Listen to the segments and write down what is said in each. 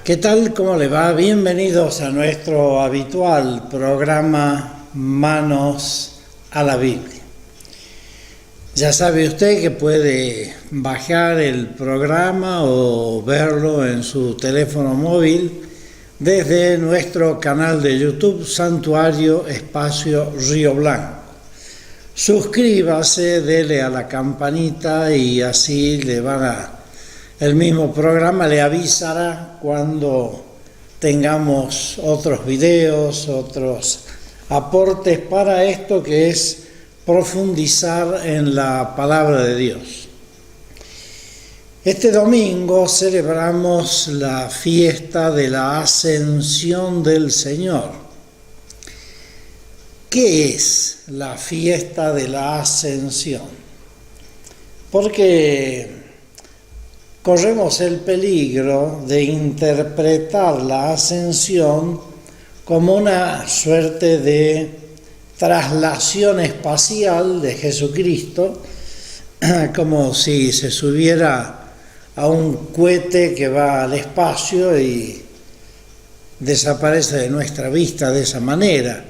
¿Qué tal? ¿Cómo le va? Bienvenidos a nuestro habitual programa Manos a la Biblia. Ya sabe usted que puede bajar el programa o verlo en su teléfono móvil desde nuestro canal de YouTube Santuario Espacio Río Blanco. Suscríbase, dele a la campanita y así el mismo programa le avisará cuando tengamos otros videos, otros aportes para esto que es profundizar en la palabra de Dios. Este domingo celebramos la fiesta de la Ascensión del Señor. ¿Qué es la fiesta de la Ascensión? Porque corremos el peligro de interpretar la ascensión como una suerte de traslación espacial de Jesucristo, como si se subiera a un cohete que va al espacio y desaparece de nuestra vista de esa manera.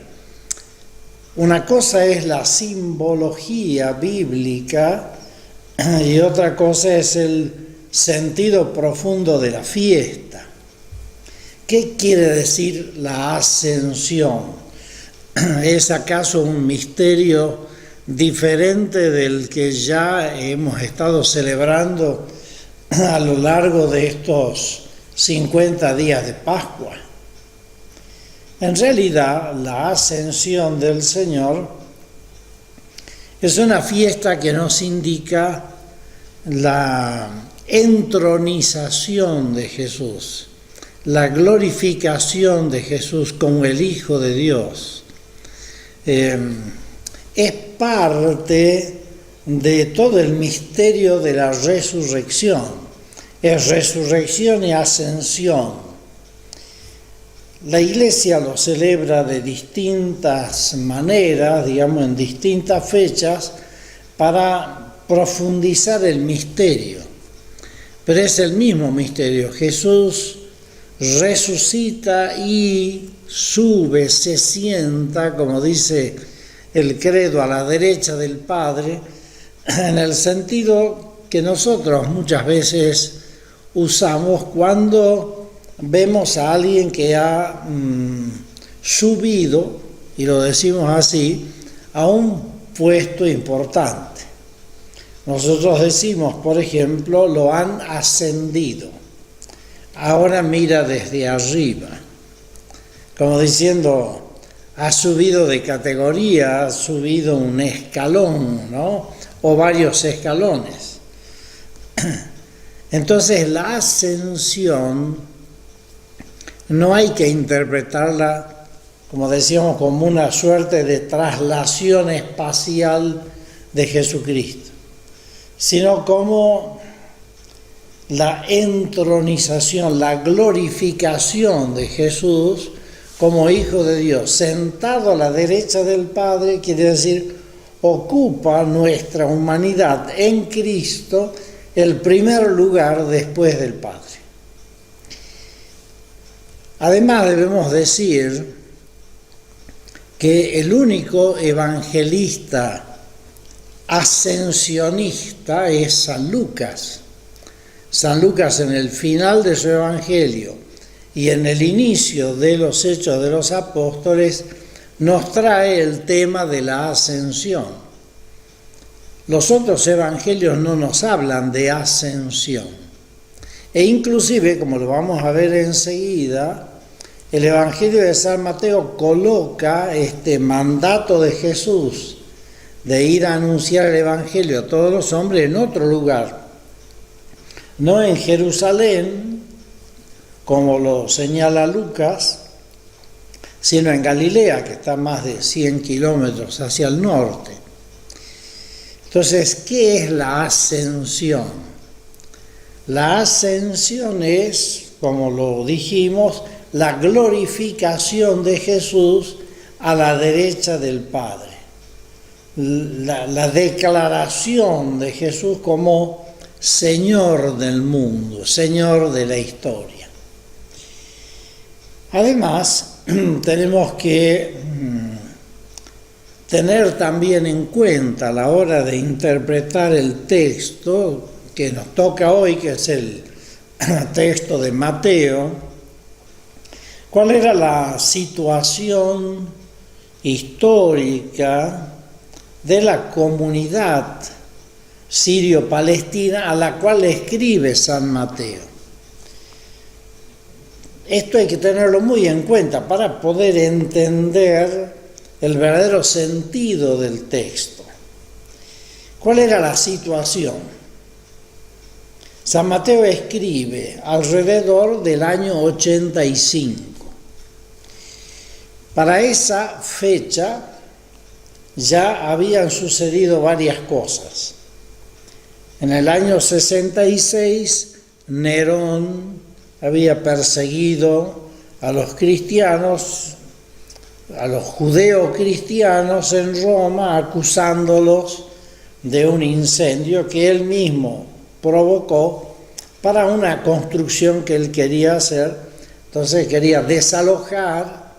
Una cosa es la simbología bíblica y otra cosa es el sentido profundo de la fiesta. ¿Qué quiere decir la ascensión? ¿Es acaso un misterio diferente del que ya hemos estado celebrando a lo largo de estos 50 días de Pascua? En realidad, la ascensión del Señor es una fiesta que nos indica la entronización de Jesús, la glorificación de Jesús como el Hijo de Dios. Es parte de todo el misterio de la resurrección. Es resurrección y ascensión. La Iglesia lo celebra de distintas maneras, en distintas fechas, para profundizar el misterio. Pero es el mismo misterio. Jesús resucita y sube, se sienta, como dice el credo, a la derecha del Padre, en el sentido que nosotros muchas veces usamos cuando vemos a alguien que ha subido, y lo decimos así, a un puesto importante. Nosotros decimos, por ejemplo, lo han ascendido. Ahora mira desde arriba, como diciendo, ha subido de categoría, ha subido un escalón, ¿no? O varios escalones. Entonces, la ascensión no hay que interpretarla, como decíamos, como una suerte de traslación espacial de Jesucristo, sino como la entronización, la glorificación de Jesús como Hijo de Dios, sentado a la derecha del Padre, quiere decir, ocupa nuestra humanidad en Cristo el primer lugar después del Padre. Además debemos decir que el único evangelista ascensionista es San Lucas. San Lucas en el final de su evangelio y en el inicio de los Hechos de los Apóstoles nos trae el tema de la ascensión. Los otros evangelios no nos hablan de ascensión. E inclusive, como lo vamos a ver enseguida, el Evangelio de San Mateo coloca este mandato de Jesús de ir a anunciar el Evangelio a todos los hombres en otro lugar, no en Jerusalén, como lo señala Lucas, sino en Galilea, que está más de 100 kilómetros hacia el norte. Entonces, ¿qué es la ascensión? La ascensión es, como lo dijimos, la glorificación de Jesús a la derecha del Padre. La declaración de Jesús como Señor del mundo, Señor de la historia. Además, tenemos que tener también en cuenta a la hora de interpretar el texto que nos toca hoy, que es el texto de Mateo, cuál era la situación histórica de la comunidad sirio-palestina a la cual escribe San Mateo. Esto hay que tenerlo muy en cuenta para poder entender el verdadero sentido del texto. ¿Cuál era la situación? San Mateo escribe alrededor del año 85. Para esa fecha ya habían sucedido varias cosas. En el año 66, Nerón había perseguido a los cristianos, a los judeocristianos en Roma, acusándolos de un incendio que él mismo provocó para una construcción que él quería hacer. Entonces quería desalojar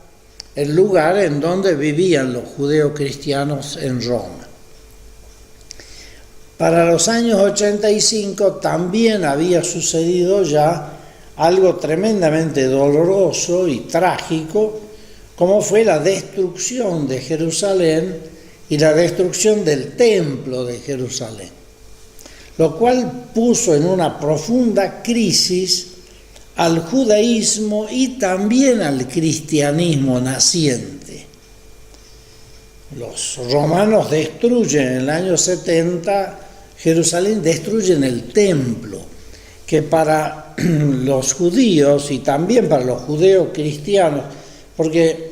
el lugar en donde vivían los judeocristianos en Roma. Para los años 85 también había sucedido ya algo tremendamente doloroso y trágico, como fue la destrucción de Jerusalén y la destrucción del templo de Jerusalén, lo cual puso en una profunda crisis al judaísmo y también al cristianismo naciente. Los romanos destruyen en el año 70 Jerusalén, destruyen el templo, que para los judíos y también para los judeocristianos, porque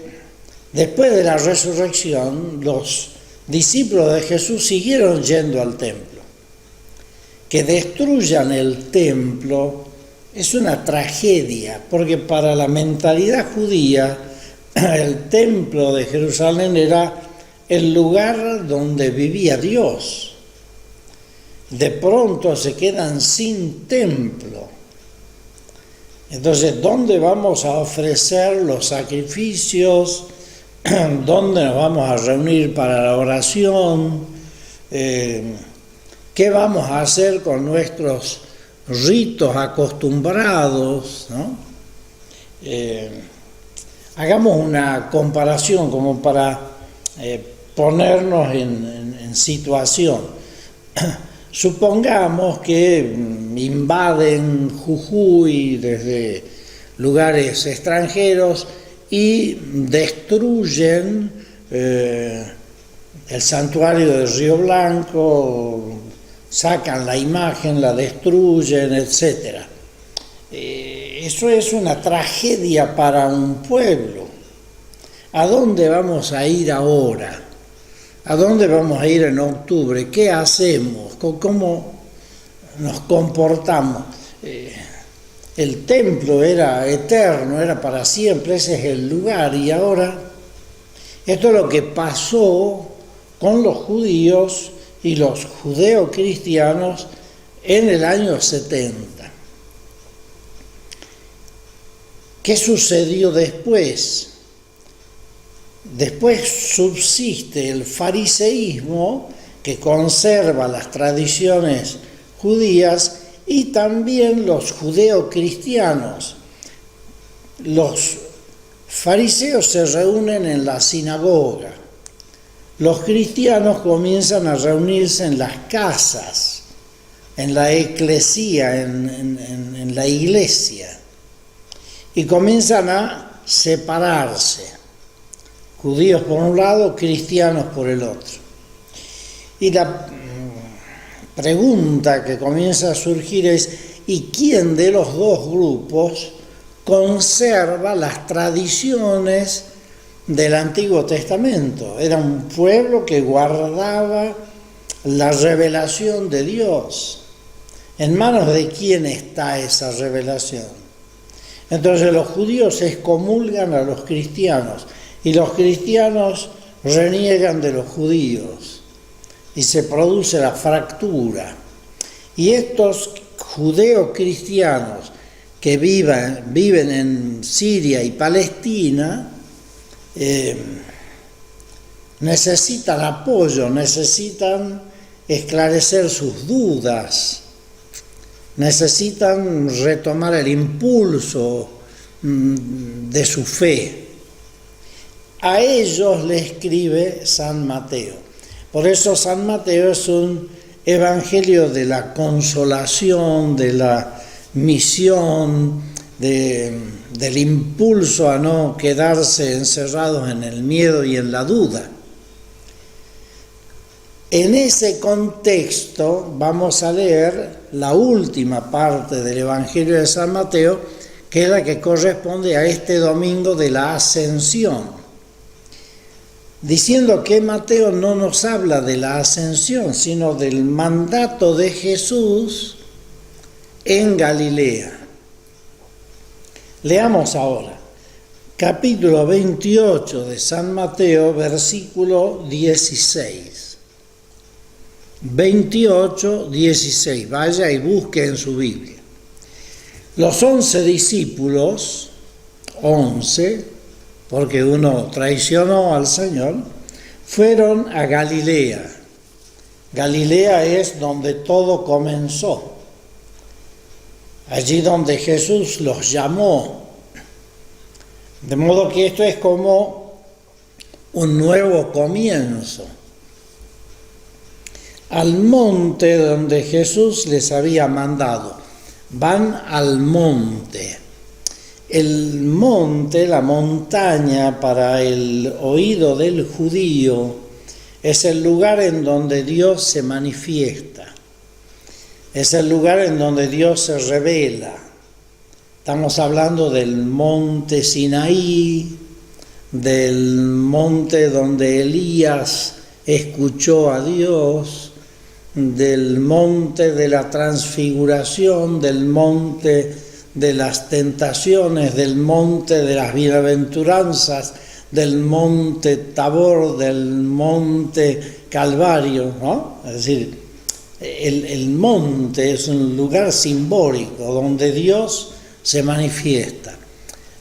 después de la resurrección los discípulos de Jesús siguieron yendo al templo. Que destruyan el templo es una tragedia, porque para la mentalidad judía el templo de Jerusalén era el lugar donde vivía Dios. De pronto se quedan sin templo. Entonces, ¿dónde vamos a ofrecer los sacrificios? ¿Dónde nos vamos a reunir para la oración? ¿Qué vamos a hacer con nuestros ritos acostumbrados, ¿no? Hagamos una comparación como para ponernos en situación. Supongamos que invaden Jujuy desde lugares extranjeros y destruyen el santuario de Río Blanco, sacan la imagen, la destruyen, etc. Eso es una tragedia para un pueblo. ¿A dónde vamos a ir ahora? ¿A dónde vamos a ir en octubre? ¿Qué hacemos? ¿Cómo nos comportamos? El templo era eterno, era para siempre, ese es el lugar. Y ahora, esto es lo que pasó con los judíos y los judeocristianos en el año 70. ¿Qué sucedió después? Después subsiste el fariseísmo, que conserva las tradiciones judías, y también los judeocristianos. Los fariseos se reúnen en la sinagoga. Los cristianos comienzan a reunirse en las casas, en la eclesía, en la iglesia, y comienzan a separarse. Judíos por un lado, cristianos por el otro. Y la pregunta que comienza a surgir es: ¿y quién de los dos grupos conserva las tradiciones del Antiguo Testamento? Era un pueblo que guardaba la revelación de Dios. ¿En manos de quién está esa revelación? Entonces los judíos excomulgan a los cristianos y los cristianos reniegan de los judíos y se produce la fractura. Y estos judeocristianos que viven en Siria y Palestina necesitan apoyo, necesitan esclarecer sus dudas, necesitan retomar el impulso de su fe. A ellos le escribe San Mateo. Por eso San Mateo es un evangelio de la consolación, de la misión, del impulso a no quedarse encerrados en el miedo y en la duda. En ese contexto vamos a leer la última parte del Evangelio de San Mateo, que es la que corresponde a este domingo de la Ascensión, diciendo que Mateo no nos habla de la Ascensión, sino del mandato de Jesús en Galilea. Leamos ahora, capítulo 28 de San Mateo, versículo 16. 28, 16. Vaya y busque en su Biblia. Los 11 discípulos, 11, porque uno traicionó al Señor, fueron a Galilea. Galilea es donde todo comenzó. Allí donde Jesús los llamó. De modo que esto es como un nuevo comienzo. Al monte donde Jesús les había mandado. Van al monte. El monte, la montaña, para el oído del judío, es el lugar en donde Dios se manifiesta. Es el lugar en donde Dios se revela. Estamos hablando del monte Sinaí, del monte donde Elías escuchó a Dios, del monte de la transfiguración, del monte de las tentaciones, del monte de las bienaventuranzas, del monte Tabor, del monte Calvario, ¿no? Es decir, el monte es un lugar simbólico donde Dios se manifiesta.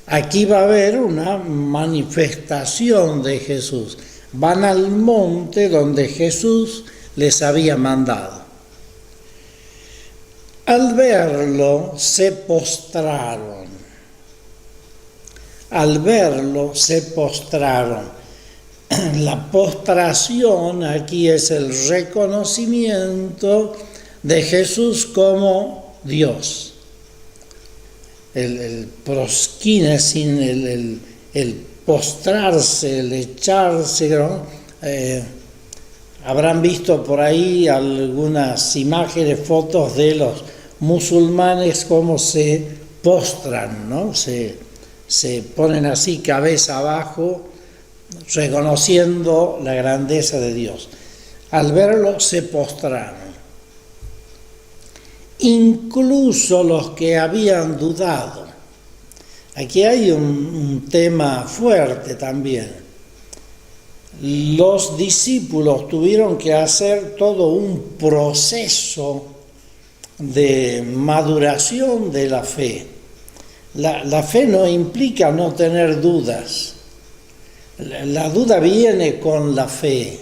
Aquí va a haber una manifestación de Jesús. Van al monte donde Jesús les había mandado. Al verlo se postraron. Al verlo se postraron. La postración aquí es el reconocimiento de Jesús como Dios. El proskynesin, el postrarse, el echarse, ¿no? Habrán visto por ahí algunas imágenes, fotos de los musulmanes cómo se postran, ¿no? Se ponen así cabeza abajo, reconociendo la grandeza de Dios. Al verlo se postraron. Incluso los que habían dudado. Aquí hay un tema fuerte también. Los discípulos tuvieron que hacer todo un proceso de maduración de la fe. La fe no implica no tener dudas. La duda viene con la fe.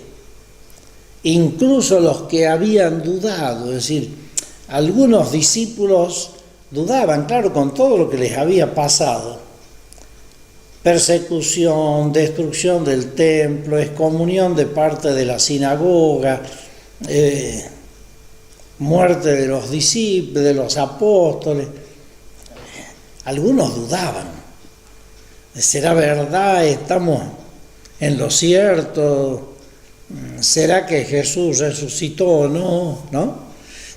Incluso los que habían dudado, es decir, algunos discípulos dudaban, claro, con todo lo que les había pasado. Persecución, destrucción del templo, excomunión de parte de la sinagoga, muerte de los discípulos, de los apóstoles. Algunos dudaban. ¿Será verdad? ¿Estamos en lo cierto? ¿Será que Jesús resucitó o no? ¿No?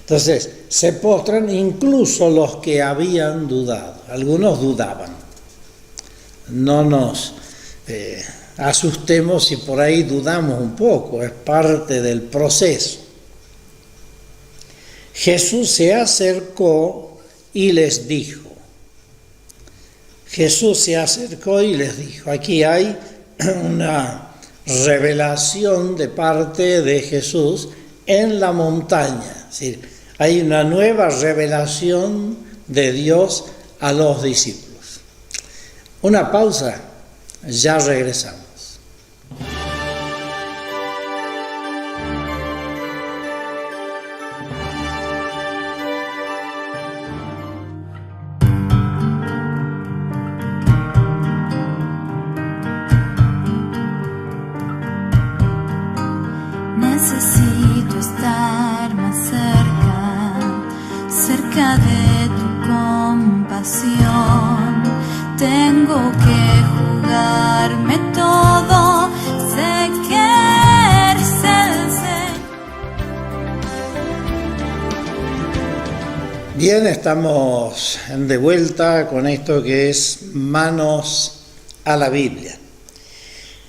Entonces, se postran incluso los que habían dudado. Algunos dudaban. No nos asustemos si por ahí dudamos un poco, es parte del proceso. Jesús se acercó y les dijo. Jesús se acercó y les dijo. Aquí hay una revelación de parte de Jesús en la montaña. Es decir, hay una nueva revelación de Dios a los discípulos. Una pausa, ya regresamos. Necesito estar más cerca de tu compasión. Tengo que jugarme todo, sé que eres el Señor. Bien, estamos de vuelta con esto que es Manos a la Biblia.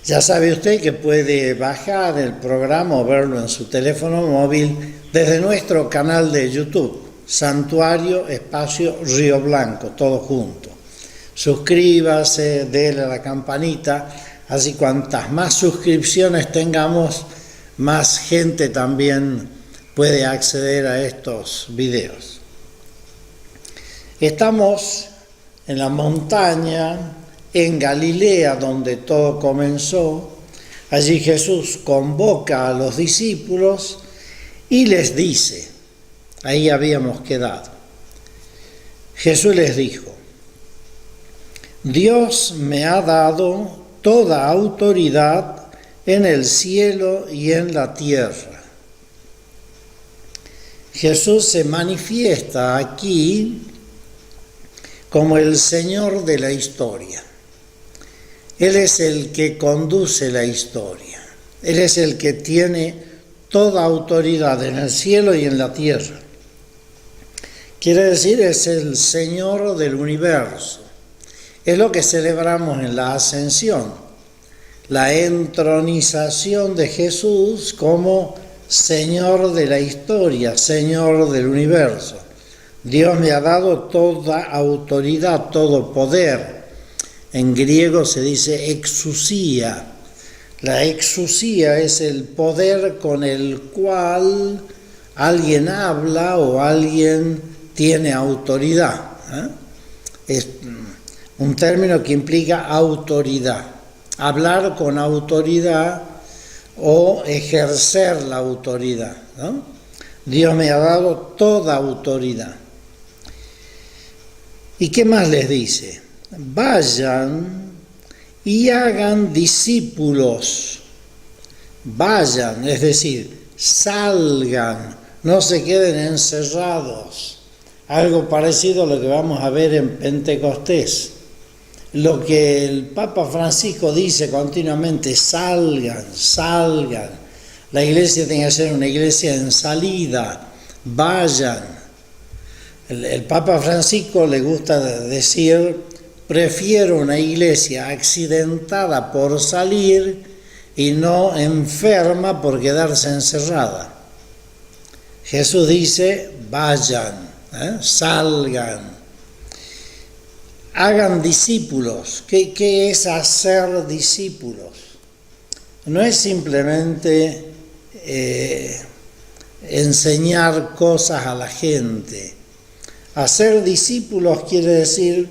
Ya sabe usted que puede bajar el programa o verlo en su teléfono móvil desde nuestro canal de YouTube, Santuario Espacio Río Blanco, todo junto. Suscríbase, déle a la campanita, así cuantas más suscripciones tengamos, más gente también puede acceder a estos videos. Estamos en la montaña, en Galilea, donde todo comenzó. Allí Jesús convoca a los discípulos y les dice, ahí habíamos quedado, Jesús les dijo: Dios me ha dado toda autoridad en el cielo y en la tierra. Jesús se manifiesta aquí como el Señor de la historia. Él es el que conduce la historia. Él es el que tiene toda autoridad en el cielo y en la tierra. Quiere decir, es el Señor del universo. Es lo que celebramos en la Ascensión, la entronización de Jesús como Señor de la historia, Señor del universo. Dios me ha dado toda autoridad, todo poder. En griego se dice exusía. La exusía es el poder con el cual alguien habla o alguien tiene autoridad. Es un término que implica autoridad. Hablar con autoridad o ejercer la autoridad, ¿no? Dios me ha dado toda autoridad. ¿Y qué más les dice? Vayan y hagan discípulos. Vayan, es decir, salgan, no se queden encerrados. Algo parecido a lo que vamos a ver en Pentecostés. Lo que el Papa Francisco dice continuamente, salgan, salgan. La iglesia tiene que ser una iglesia en salida, vayan. El Papa Francisco le gusta decir, prefiero una iglesia accidentada por salir y no enferma por quedarse encerrada. Jesús dice, vayan, salgan, hagan discípulos. ¿Qué es hacer discípulos? No es simplemente enseñar cosas a la gente. Hacer discípulos quiere decir,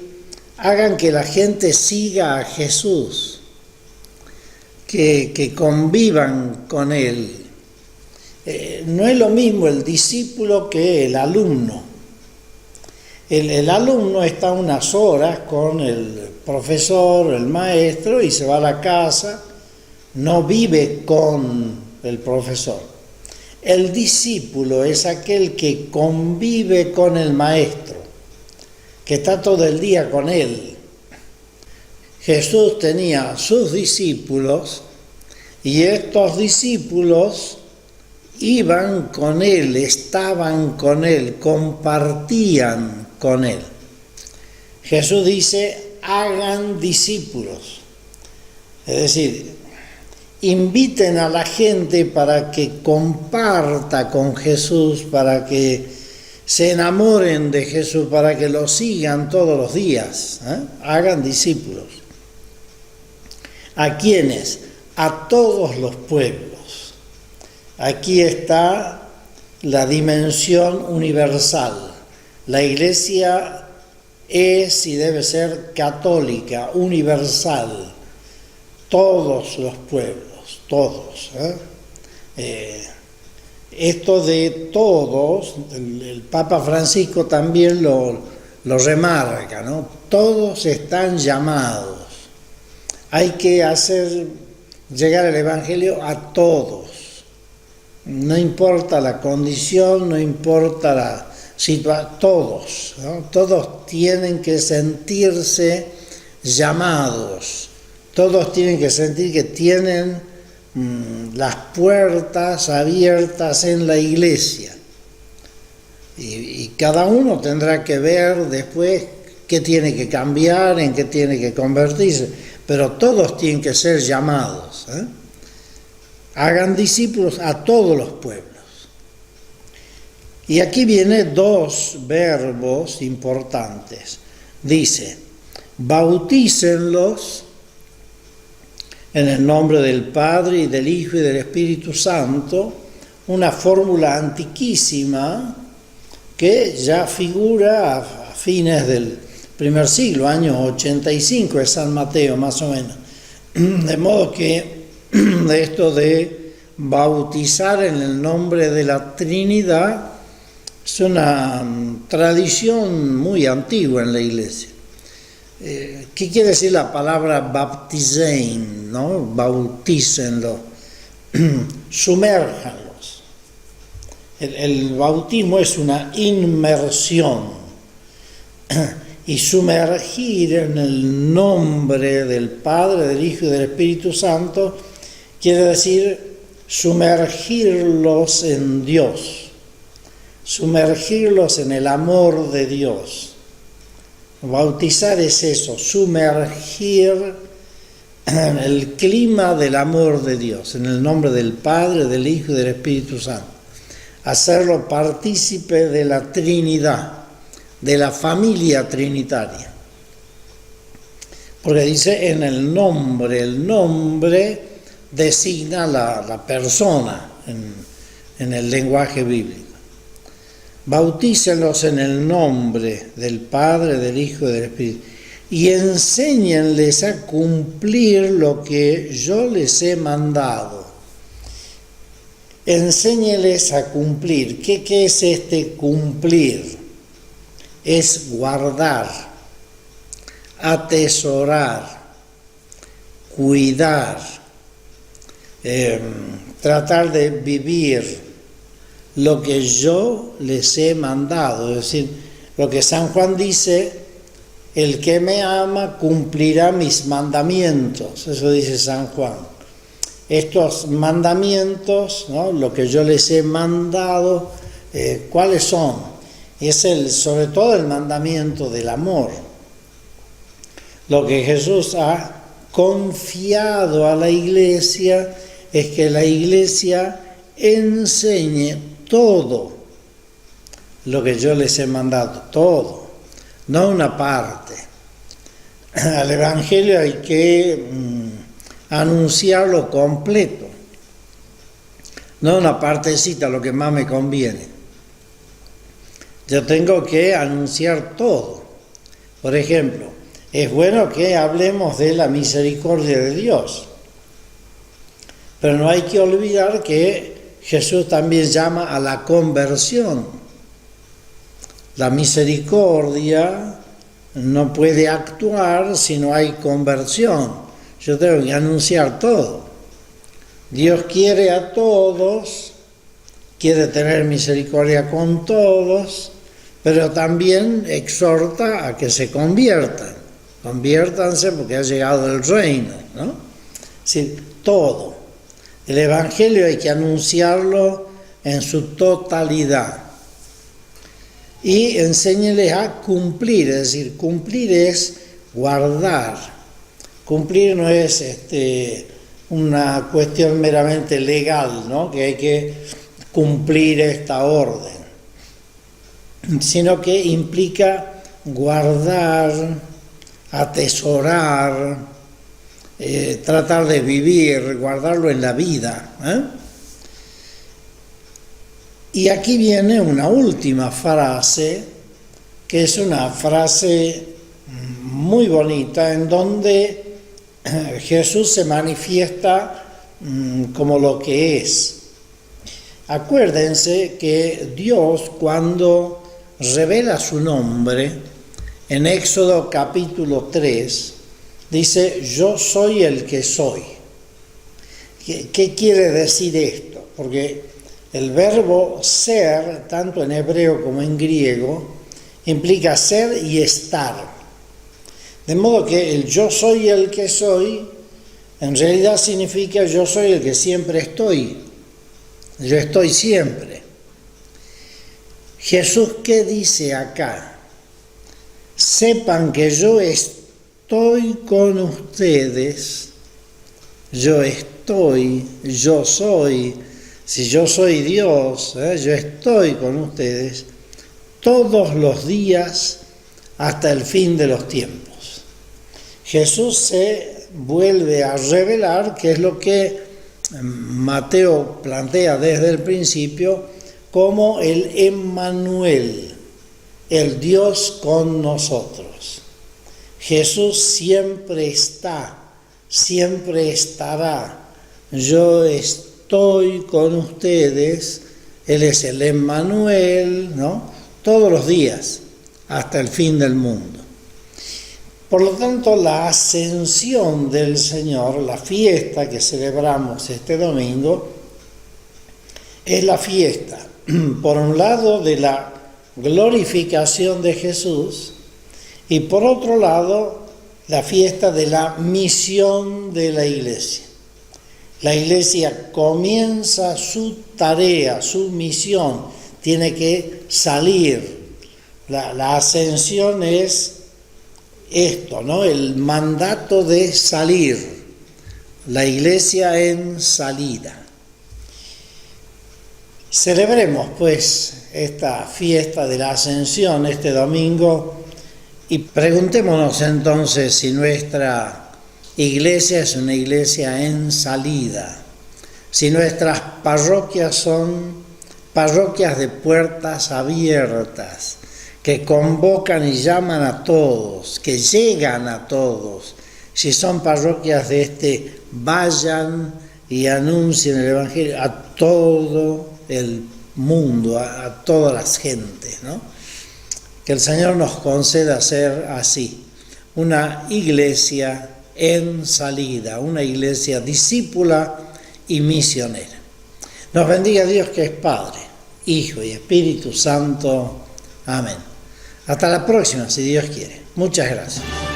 hagan que la gente siga a Jesús, que convivan con Él. No es lo mismo el discípulo que el alumno. El alumno está unas horas con el profesor, el maestro, y se va a la casa, no vive con el profesor. El discípulo es aquel que convive con el maestro, que está todo el día con él. Jesús tenía sus discípulos y estos discípulos iban con él, estaban con él, compartían con él. Jesús dice, hagan discípulos. Es decir, inviten a la gente para que comparta con Jesús, para que se enamoren de Jesús, para que lo sigan todos los días. Hagan discípulos. ¿A quiénes? A todos los pueblos. Aquí está la dimensión universal. La iglesia es y debe ser católica, universal, todos los pueblos, todos. Esto de todos, el Papa Francisco también lo remarca, ¿no? Todos están llamados. Hay que hacer llegar el Evangelio a todos. No importa la condición, no importa la situación, todos, ¿no? Todos tienen que sentirse llamados. Todos tienen que sentir que tienen las puertas abiertas en la iglesia. Y cada uno tendrá que ver después qué tiene que cambiar, en qué tiene que convertirse. Pero todos tienen que ser llamados. Hagan discípulos a todos los pueblos. Y aquí vienen dos verbos importantes. Dice, bautícenlos en el nombre del Padre y del Hijo y del Espíritu Santo, una fórmula antiquísima que ya figura a fines del primer siglo, año 85 de San Mateo más o menos. De modo que esto de bautizar en el nombre de la Trinidad es una tradición muy antigua en la Iglesia. ¿Qué quiere decir la palabra baptizein, ¿no? Bautícenlo, sumérjanlos. El bautismo es una inmersión y sumergir en el nombre del Padre, del Hijo y del Espíritu Santo quiere decir sumergirlos en Dios, sumergirlos en el amor de Dios. Bautizar es eso, sumergir en el clima del amor de Dios, en el nombre del Padre, del Hijo y del Espíritu Santo. Hacerlo partícipe de la Trinidad, de la familia trinitaria. Porque dice en el nombre designa la persona en el lenguaje bíblico. Bautícenlos en el nombre del Padre, del Hijo y del Espíritu, y enséñenles a cumplir lo que yo les he mandado. Enséñenles a cumplir. ¿Qué es este cumplir? Es guardar, atesorar, cuidar, tratar de vivir lo que yo les he mandado. Es decir, lo que San Juan dice, el que me ama cumplirá mis mandamientos. Eso dice San Juan. Estos mandamientos, ¿no? Lo que yo les he mandado, ¿cuáles son? Es sobre todo el mandamiento del amor. Lo que Jesús ha confiado a la Iglesia es que la Iglesia enseñe todo lo que yo les he mandado, todo, no una parte. Al Evangelio hay que anunciarlo completo, no una partecita, lo que más me conviene. Yo tengo que anunciar todo. Por ejemplo, es bueno que hablemos de la misericordia de Dios, pero no hay que olvidar que Jesús también llama a la conversión. La misericordia no puede actuar si no hay conversión. Yo tengo que anunciar todo. Dios quiere a todos, quiere tener misericordia con todos, pero también exhorta a que se conviertan. Conviértanse porque ha llegado el reino, ¿no? Es decir, todo. El Evangelio hay que anunciarlo en su totalidad. Y enséñeles a cumplir, es decir, cumplir es guardar. Cumplir no es una cuestión meramente legal, ¿no? Que hay que cumplir esta orden, sino que implica guardar, atesorar, tratar de vivir, guardarlo en la vida. Y aquí viene una última frase que es una frase muy bonita en donde Jesús se manifiesta como lo que es. Acuérdense que Dios, cuando revela su nombre, en Éxodo capítulo 3, dice: yo soy el que soy. ¿Qué quiere decir esto? Porque el verbo ser, tanto en hebreo como en griego, implica ser y estar. De modo que el yo soy el que soy, en realidad significa yo soy el que siempre estoy. Yo estoy siempre. Jesús, ¿qué dice acá? Sepan que yo estoy con ustedes. Yo estoy, yo soy. Si yo soy Dios, yo estoy con ustedes todos los días hasta el fin de los tiempos. Jesús se vuelve a revelar, que es lo que Mateo plantea desde el principio, como el Emmanuel, el Dios con nosotros. Jesús siempre está, siempre estará. Yo estoy con ustedes, Él es el Emmanuel, ¿no? Todos los días, hasta el fin del mundo. Por lo tanto, la ascensión del Señor, la fiesta que celebramos este domingo, es la fiesta, por un lado, de la glorificación de Jesús y por otro lado, la fiesta de la misión de la Iglesia. La Iglesia comienza su tarea, su misión, tiene que salir. La ascensión es esto, ¿no? El mandato de salir, la Iglesia en salida. Celebremos pues esta fiesta de la Ascensión este domingo y preguntémonos entonces si nuestra iglesia es una iglesia en salida, si nuestras parroquias son parroquias de puertas abiertas, que convocan y llaman a todos, que llegan a todos, si son parroquias de vayan y anuncien el Evangelio a todo el mundo, a todas las gentes, ¿no? Que el Señor nos conceda ser así, una iglesia en salida, una iglesia discípula y misionera. Nos bendiga Dios, que es Padre, Hijo y Espíritu Santo. Amén. Hasta la próxima, si Dios quiere. Muchas gracias.